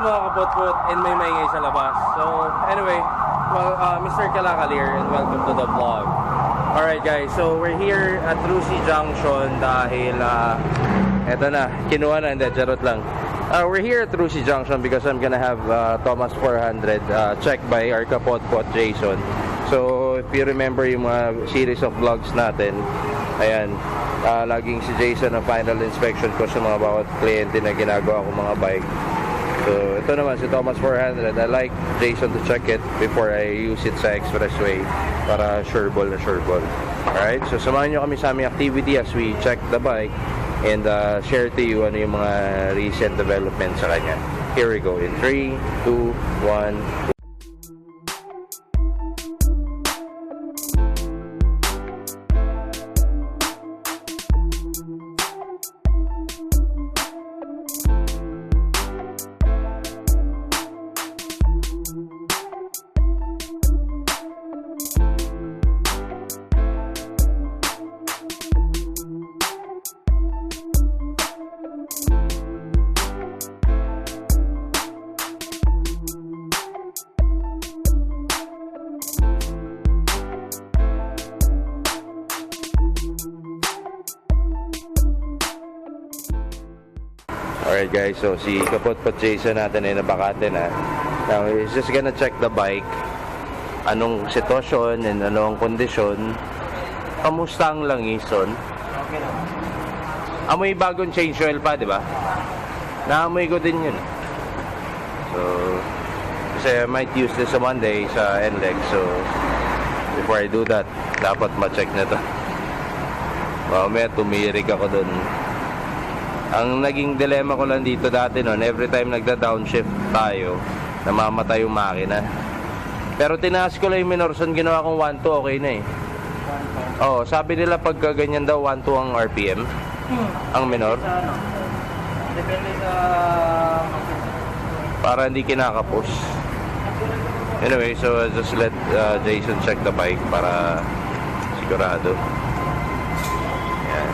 mga kapotpot and may maingay sa labas. So anyway, well, Mr. Kalakal here and welcome to the vlog. Alright guys, so we're here at Rusi Junction dahil eto na, kinuha na, hindi, charot lang. We're here at Rusi Junction because I'm gonna have Thomas 400 checked by our Ka POTPOT Jason. So if you remember yung mga series of vlogs natin, ayan, laging si Jason ang final inspection ko sa mga bawat kliyente na ginagawa ko mga bike. So ito naman si Thomas 400, I like Jason to check it before I use it sa expressway para sure ball na sure ball. Alright, so samahan nyo kami sa aming activity as we check the bike and share to you ano yung mga recent developments sa kanya. Here we go in 3, 2, 1. Alright guys, so si Ka POTPOT Jason natin ay nabakate na. Now he's just gonna check the bike, anong sitwasyon and anong kondisyon. Kamusta ang langison? Okay lang. Amoy bagong change oil pa, di ba? Naamoy ko din yun. So kasi I might use this sa Monday sa NLEX, so before I do that, dapat ma-check na to. Mamaya tumirik ako dun. Ang naging dilemma ko lang dito dati noon, every time nagda-downshift tayo, namamatay yung makina. Pero tinaas ko lang yung Motorstar, ginawa kong 1-2, okay na eh. Oh, sabi nila pagka ganyan daw 1-2 ang RPM, ang minor. Sa ano? Depende sa... Para hindi kinakapos. Anyway, so just let Jason check the bike para sigurado. Yan.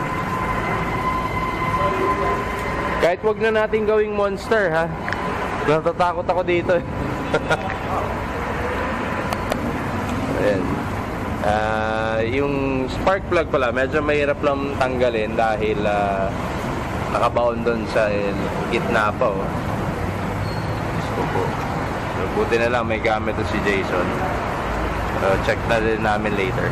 Kahit wag na natin gawing monster ha. Natatakot ako dito. Ayan. Yung spark plug pala, medyo mahirap lang tanggalin dahil nakabaon doon sa gitna pa oh. So, buti na lang may gamit to si Jason. So, check na din namin later.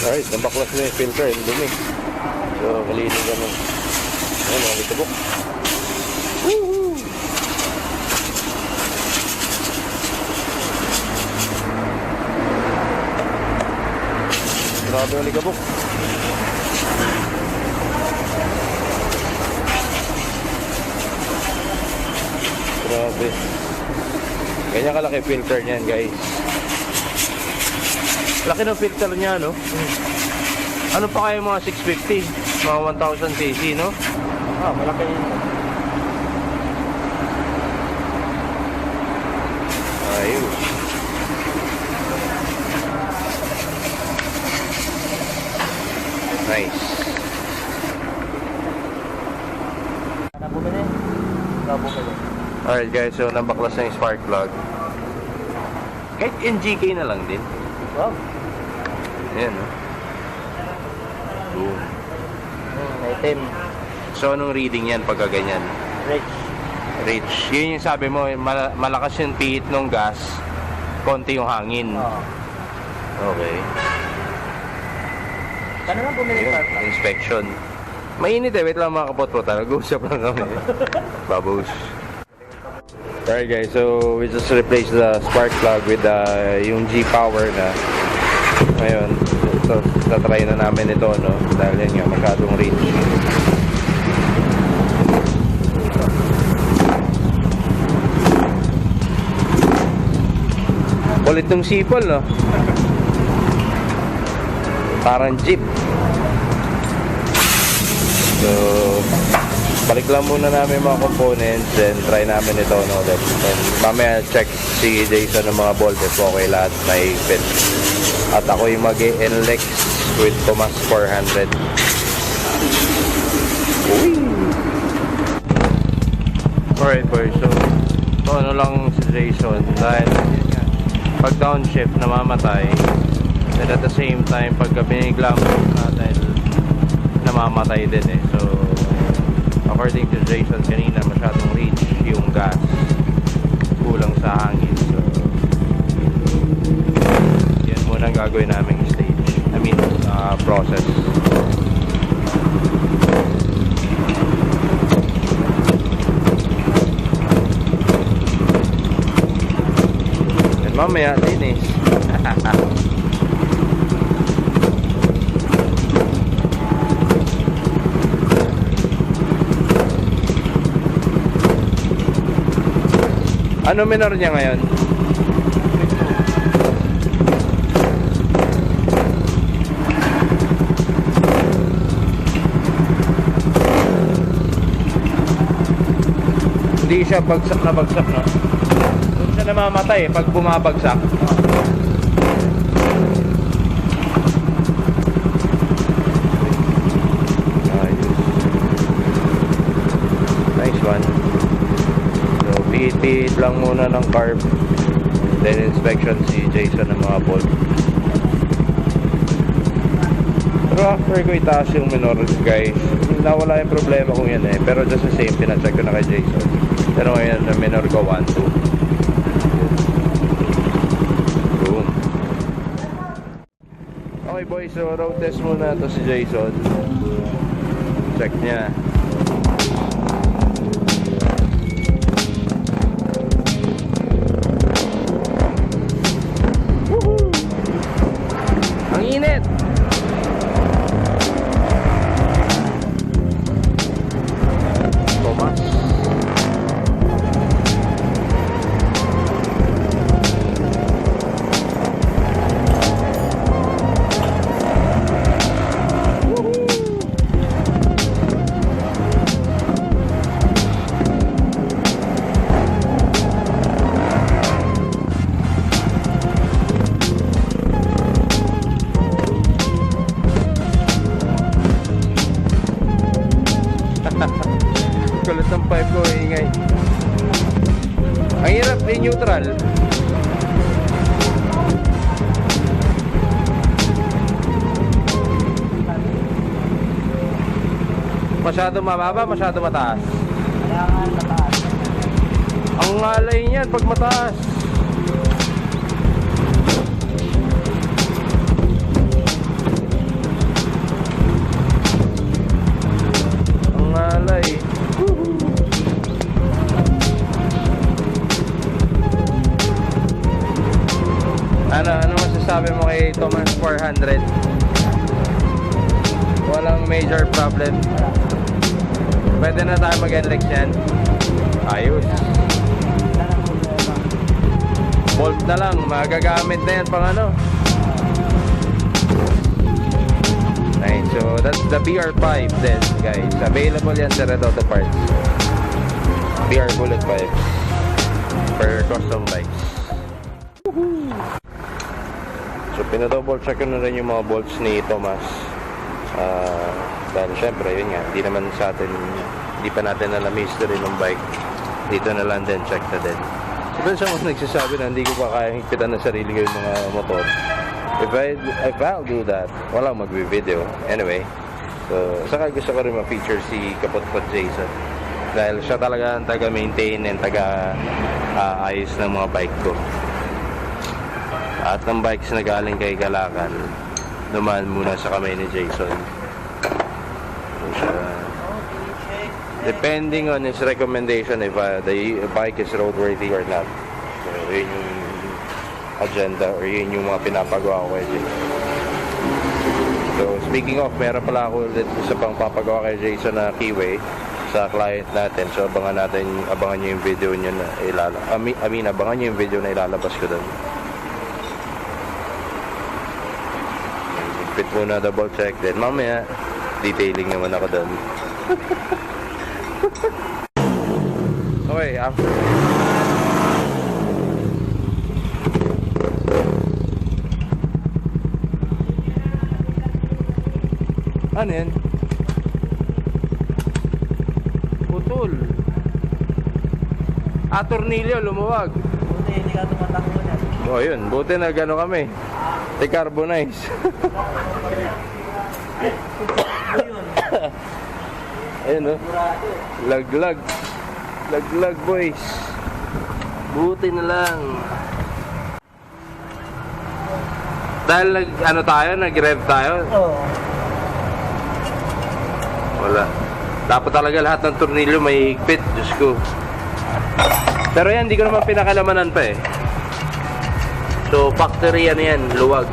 Alright, nabaklas na yung filter, yung dumi. So, kalinig kami. Ayan, mga litubok. Woohoo! Grabe ang ligabok. Grabe. Ganyan kalaki filter niyan, guys. Laki ng filter niya, no? Ano pa kaya mga 650? Mga 1000 cc, no? Ah, malaki yun. Ayun. Nice. Ano bumili? Bumili. Alright guys, so nabaklas na yung spark plug. Kahit NGK na lang din. Wow. Ayan, no? Boom. Item. So, anong reading yan pagka ganyan? Rich. Rich. Yun yung sabi mo, malakas yung pihit ng gas, konti yung hangin. Oo. Okay. Kano lang bumili Yun, sa inspection. Mainit eh, wait lang mga kapotpot. Nag-uusap lang kami. Babos. Alright guys, so we just replaced the spark plug with yung G-Power na. Ngayon, so tatry na namin ito, no? Dahil yan nga, masyadong rich. Kulit ng sipol, no? Parang jeep. So, balik lang muna namin mga components, then try namin ito ulit. Then mamaya check si Jason ng mga bolts, okay lahat, may fit. At ako yung mag-NLEX with Tomas 400. Alright boys, so ano lang si Jason dahil pag downshift namamatay, and at the same time pagka biniglang natin namamatay din eh. So according to Jason kanina masyadong rich yung gas, kulang sa hangin. So yan muna ang gagawin naming stage, process. And mamaya linis. Ano minor niya ngayon? Hindi siya bagsak na bagsak, no? Doon siya namamatay pag bumabagsak. Nice one. Pihit lang muna ng carb, then inspection si Jason ng mga bolt. Pero after ko itaas yung minor guys, nawala yung problema kung yan eh. Pero just the same, pinacheck ko na kay Jason. Pero ngayon na minor ko 1-2. Boom. Okay boys, so road test muna to si Jason. Check niya. Init. Thomas. Kulit ng pipe ko, ingay. Ang hirap i-neutral. Masyado mababa, masyado mataas. Kailangan mataas. Ang ngalay niyan pag mataas. Ang ngalay. Ano masasabi mo kay Thomas 400? Walang major problem. Pwede na tayo mag-NLEX yan. Ayos. Bolt na lang, magagamit na yan pang ano. Nice, so that's the BR5 then guys. Available yan sa Red Auto Parts. BR Bullet 5 for custom bikes. So pinadouble check ko na rin yung mga bolts ni Thomas. Dahil syempre yun nga, hindi naman sa atin, hindi pa natin alam history ng bike. Dito na lang din, check na din. So siya mas nagsasabi na hindi ko pa kaya higpitan na sarili ko yung mga motor. If I'll do that, walang magbi-video. Anyway, so saka gusto ko rin ma-feature si Ka POTPOT Jason. Dahil siya talaga ang taga-maintain and taga-ayos ng mga bike ko. At ng bikes na galing kay Kalakal, dumaan muna sa kamay ni Jason. So, depending on his recommendation if the bike is roadworthy or not. So, yun yung agenda or yun yung mga pinapagawa ko kay Jason. So, speaking of, meron pala ako ulit isa pang papagawa kay Jason na keyway sa client natin. So, abangan nyo yung video nyo na abangan nyo yung video na ilalabas ko doon. Fit muna, double check, then mamaya detailing naman ako doon. Okay, after Ano yan? Putol. Tornilyo, lumuwag. Buti, hindi ka tumatakbo niya. Oh, yun. Buti na gano'n kami. Decarbonize. Ayun, oh. Laglag. Laglag, boys. Buti na lang. Dahil nag-rev tayo. Oo. Wala. Dapat talaga lahat ng tornilyo may higpit. Diyos ko. Pero yan, hindi ko naman pinakalamanan pa eh. So, factory yan yan. Luwag.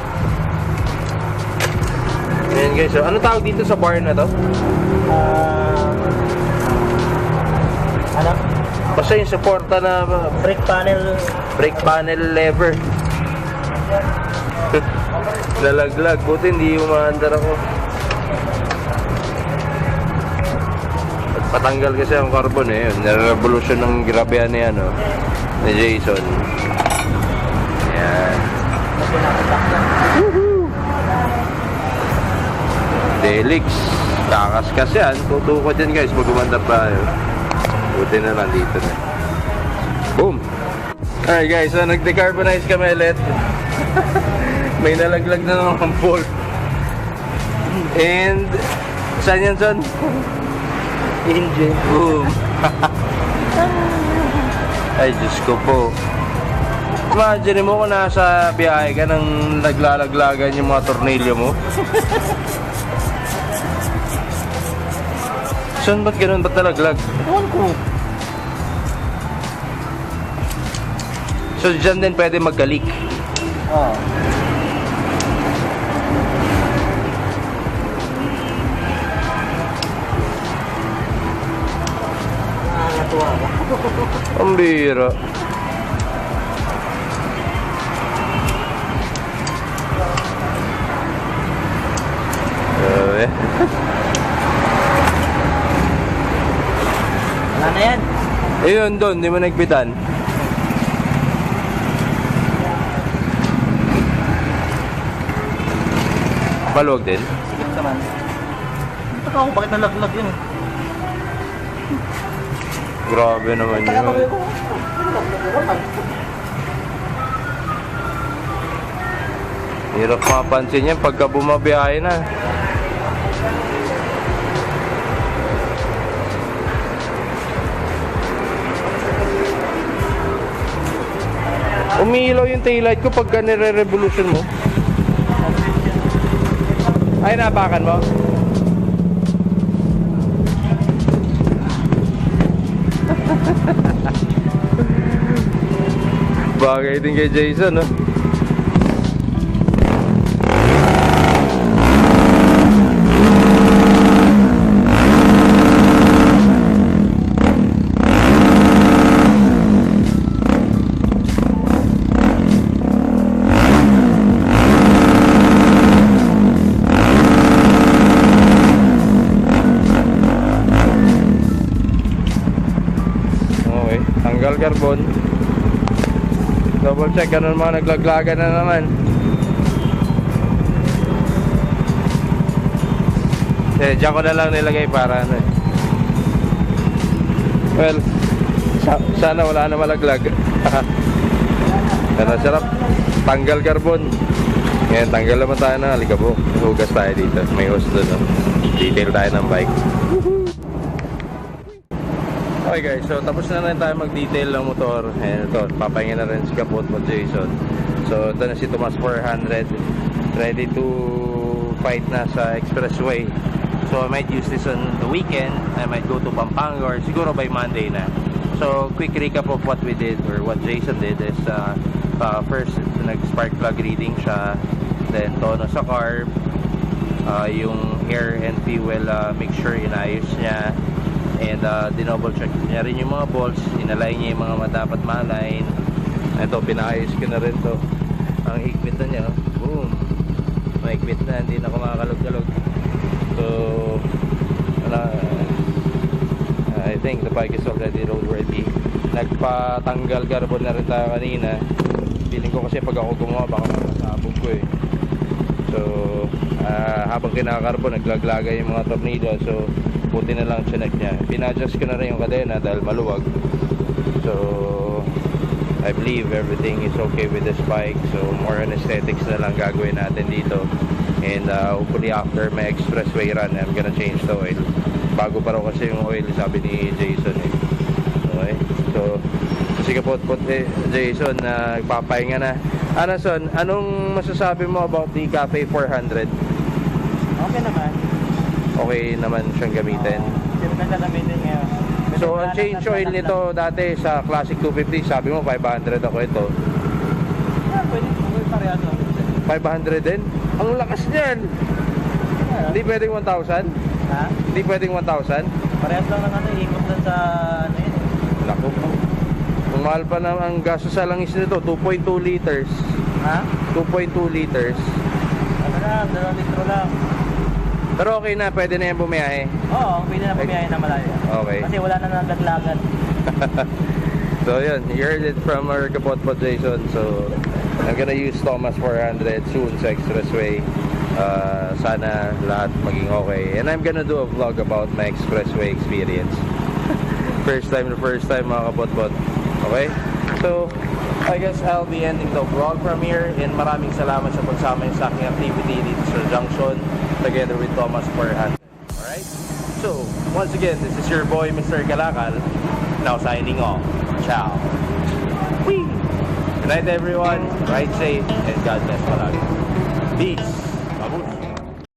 Ayan guys. So, ano tawag dito sa bar na to? Ano? Basta yung supporta na Brake panel lever. Lalaglag. Buti hindi umaandar ako. Patanggal kasi ang carbon eh. Revolution ng grabehan niya, no? Ni Jason. Ayan. Delix. Kakaskas yan. Tutukot yan guys. Pag umandar tayo. Buti na lang dito na. Boom! Alright guys. So nag-decarbonize kami ulit. May nalaglag na naman bolt. And saan yan, son? engine. Boom! Ay, Diyos ko po. Imagine mo kung nasa biyahe ka nang naglalaglagan yung mga tornilyo mo. Saan ba't ganun? Ba't nalaglag? Ewan ko. So, dyan din pwede magka-leak. Oo. Natuwa ba? Ang bira. Wala na yan. Ayun doon, di mo nagpitan. Maluwag din. Sikip naman. Taka ako, bakit nalaglag yun? Grabe naman yun. Hirap mapansin yan pagka bumabiyahe na. Umiilaw yung taillight ko pagka nire-revolution mo. Ay, napakan mo? Bagay din kay Jason, no? Tanggal carbon. Double check ganun mga naglaglagan na naman. Diyan ko na lang nilagay para ano eh. Well, sana wala na malaglag. Pero sarap. Tanggal carbon. Ngayon tanggal naman tayo na alikabok. Hugas tayo dito. May hose doon, no? Detail tayo ng bike. Okay guys, so tapos na rin tayo mag-detail ng motor. Ayan ito, papahinga na rin si Ka POTPOT Jason. So ito na si Tomas 400, ready to fight na sa expressway. So I might use this on the weekend. I might go to Pampanga or siguro by Monday na. So quick recap of what we did or what Jason did is first nag-spark plug reading siya, then tono sa carb, yung air and fuel mixture inayos niya. And dinoble check niya rin yung mga bolts, inalay niya yung mga dapat ma-align. Ito, pinaayos ko na rin to. Ang higpit na niya, boom, mahigpit na, hindi na ako makakalog-kalog. So I think the bike is already roadworthy. Nagpatanggal carbon na rin tayo kanina. Feeling ko kasi pag ako gumawa baka makasabog ko eh. So habang kinakarbo, naglaglagay yung mga tornilyo. So buti na lang chinek niya. Pinadjust ko na rin yung kadena dahil maluwag. So I believe everything is okay with this bike. So more on aesthetics na lang gagawin natin dito. And hopefully after my expressway run, I'm gonna change the oil. Bago pa raw kasi yung oil, sabi ni Jason eh. Okay, so si Ka POTPOT Jason, nagpapahinga na. Ano son, anong masasabi mo about the Cafe 400? Okay naman. Okay naman siyang gamitin. Ganda gamitin ngayon. So ang change oil nito dati sa Classic 250, sabi mo 500 ako ito. Pwede parehas lang. 500 din? Ang lakas niyan. Hindi pwedeng 1,000? Ha? Hindi pwedeng 1,000? Parehas lang ng ano, ikot lang sa ano yun. Naku po. Kung mahal pa na ang gasto sa langis nito, 2.2 liters. Ha? 2.2 liters. Ano na, 2 litro lang. Pero okay na, pwede na yan bumiyahe. Oo, pwede na pumiyahin na malayo. Okay. Kasi wala na nagaglagan. So yun, you heard it from our Ka POTPOT Jason. So I'm gonna use Thomas 400 soon sa expressway. Sana lahat maging okay. And I'm gonna do a vlog about my expressway experience. First time mga Ka POTPOT. Okay? So I guess I'll be ending the vlog from here. And maraming salamat sa pagsama niyo sa aking activity dito sa Junction together with Thomas 400. Alright? So once again, this is your boy Mr. Kalakal. Now signing off. Ciao. Whee! Good night everyone. Ride safe and God bless palagi. Peace.